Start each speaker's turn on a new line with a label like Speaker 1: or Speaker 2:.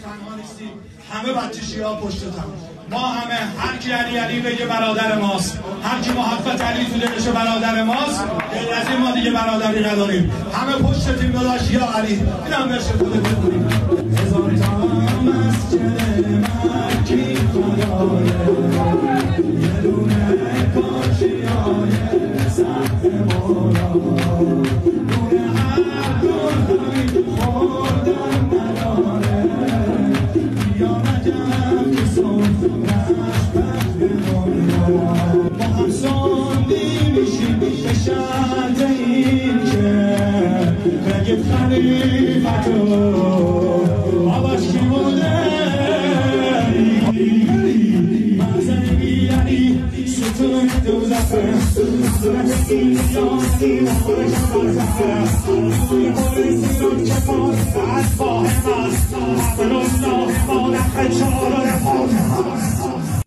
Speaker 1: تنها نیستیم، همه بچه ها پشتتم. ما همه هر کی علی بگه برادر ماست، هر کی محبت علی تو دلش برادر ماست. غیر از این ما دیگه برادری نداریم. همه پشتتیم داداش یا علی. اینم بشه خودت بخونیم. هزار تا مسجد مکی خدایه، یه دونه کاشیای سخت مولا، نور عبدالحمید خوردن نداره، بیا نجف که صفرش بخت دنیا. ما هم سندی میشیم به شرط این که بگید خلیفتو آباش کی بوده، مغزن بیانی ستون دوزخه، صورت سیاسی و خودش فرزخه، سوی پولیسی رو که پاس از فاهم است، حسن و صاحب آنخه چارا